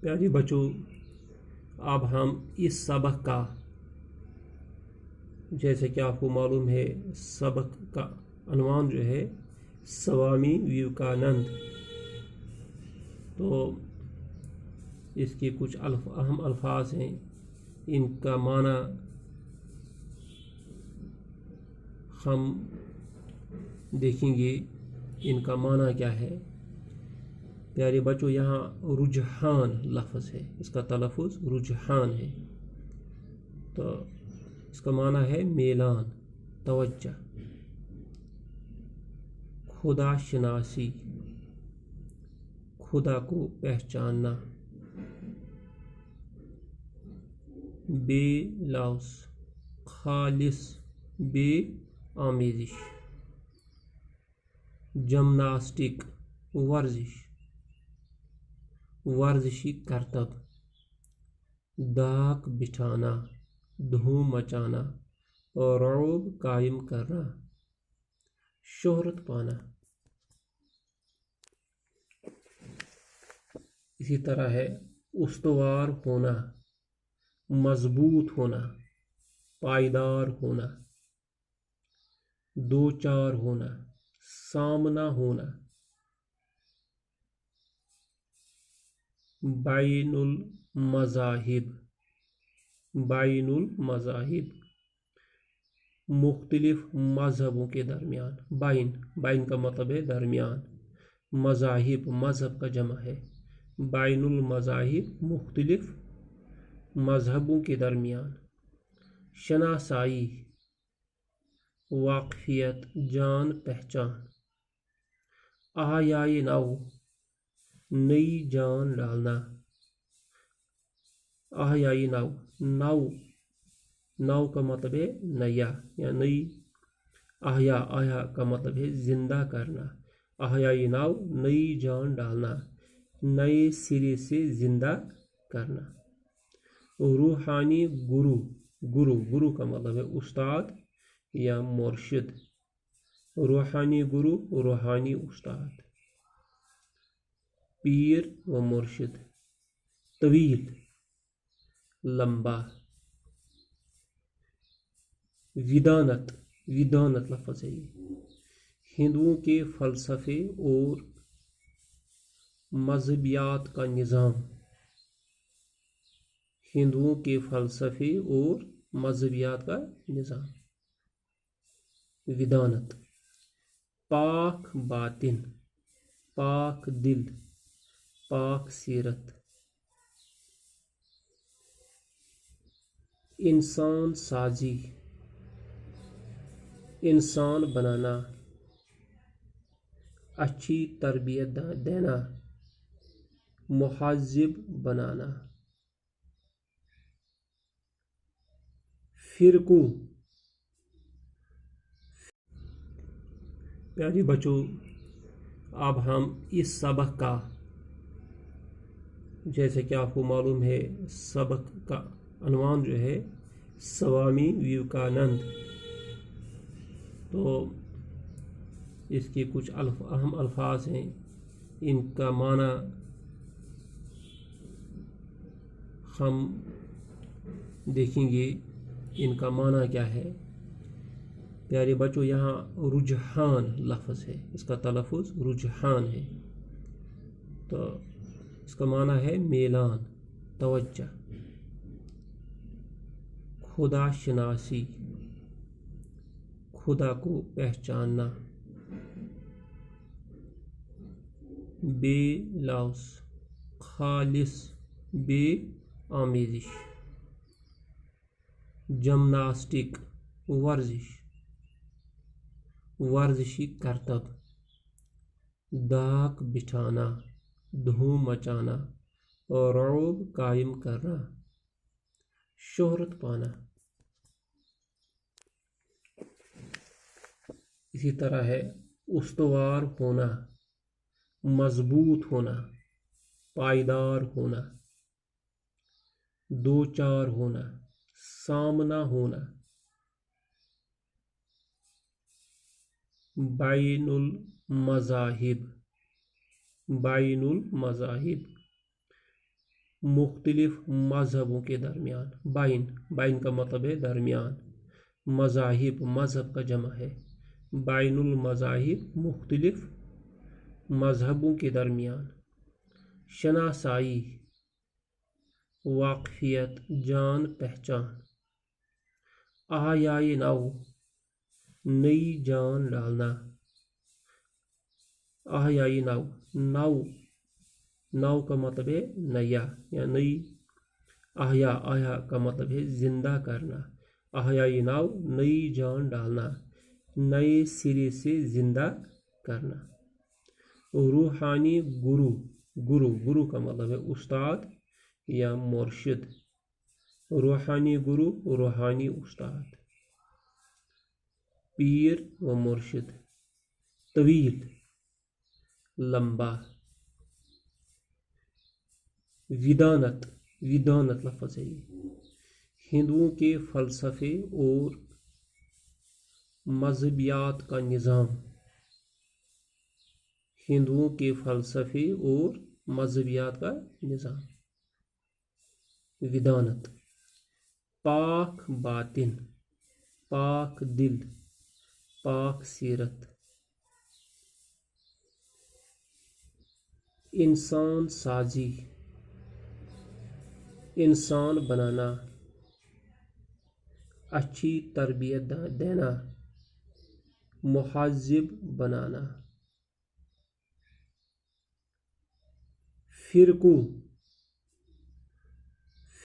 پیارے بچوں، اب ہم اس سبق کا، جیسے کہ آپ کو معلوم ہے، سبق کا عنوان جو ہے سوامی وویکانند، تو اس کے کچھ اہم الفاظ ہیں، ان کا معنی ہم دیکھیں گے، ان کا معنی کیا ہے۔ پیارے بچوں، یہاں رجحان لفظ ہے، اس کا تلفظ رجحان ہے، تو اس کا معنی ہے میلان، توجہ، خدا شناسی، خدا کو پہچاننا، بے لوث، خالص، بے آمیزش، جمناسٹک، ورزش، ورزشی کرتب، دھاک بٹھانا، دھوم مچانا، اور رعب قائم کرنا، شہرت پانا۔ اسی طرح ہے استوار ہونا، مضبوط ہونا، پائیدار ہونا، دوچار ہونا، سامنا ہونا، بین المذاہب، بین المذاہب، مختلف مذہبوں کے درمیان، بین کا مطلب ہے درمیان، مذاہب مذہب کا جمع ہے، بین المذاہب مختلف مذہبوں کے درمیان، شناسائی، واقفیت، جان پہچان، احیائے نو، نئی جان ڈالنا، احیائے نو، نو کا مطلب ہے نیا یا نئی، احیا کا مطلب ہے زندہ کرنا، احیائے نو، نئی جان ڈالنا، نئے سرے سے زندہ کرنا۔ روحانی گرو کا مطلب ہے استاد یا مرشد، روحانی گرو، روحانی استاد۔ پیر و مرشد، طویل، لمبا۔ ودانت لفظ ہے یہ، ہندوؤں کے فلسفے اور مذہبیات کا نظام، ہندوؤں کے فلسفے اور مذہبیات کا نظام، ودانت۔ پاک باطن، پاک دل، پاک سیرت۔ انسان سازی، انسان بنانا، اچھی تربیت دینا، مہذب بنانا۔ فرقوں، پیارے بچوں، اب ہم اس سبق کا، جیسے کہ آپ کو معلوم ہے، سبق کا عنوان جو ہے سوامی وویکانند، تو اس کے کچھ اہم الفاظ ہیں، ان کا معنی ہم دیکھیں گے، ان کا معنی کیا ہے۔ پیارے بچوں، یہاں رجحان لفظ ہے، اس کا تلفظ رجحان ہے، تو اس کا معنی ہے میلان، توجہ، خدا شناسی، خدا کو پہچاننا، بے لوث، خالص، بے آمیزش، جمناسٹک، ورزش، ورزشی کرتب، دھاک بٹھانا، دھوم مچانا، اور رعب قائم کرنا، شہرت پانا۔ اسی طرح ہے استوار ہونا، مضبوط ہونا، پائیدار ہونا، دوچار ہونا، سامنا ہونا، بین المذاہب، بین المذاہب، مختلف مذہبوں کے درمیان، بائن، بائن کا مطلب ہے درمیان، مذاہب مذہب کا جمع ہے، بین المذاہب مختلف مذہبوں کے درمیان، شناسائی واقفیت جان پہچان، احیائے نو نئی جان ڈالنا، احیائے نو، نو نو کا مطلب ہے نیا یا نئی، احیا احیا کا مطلب ہے زندہ کرنا، احیائے نو نئی جان ڈالنا، نئے سرے سے زندہ کرنا، روحانی گرو، گرو گرو کا مطلب ہے استاد یا مرشد، روحانی گرو روحانی استاد، پیر و مرشد، طویل لمبا، ودانت، ودانت لفظ ہے یہ، ہندوؤں کے فلسفے اور مذہبیات کا نظام، ہندوؤں کے فلسفے اور مذہبیات کا نظام، ودانت، پاک باطن، پاک دل، پاک سیرت، انسان سازی، انسان بنانا، اچھی تربیت دینا، مہذب بنانا، فرقوں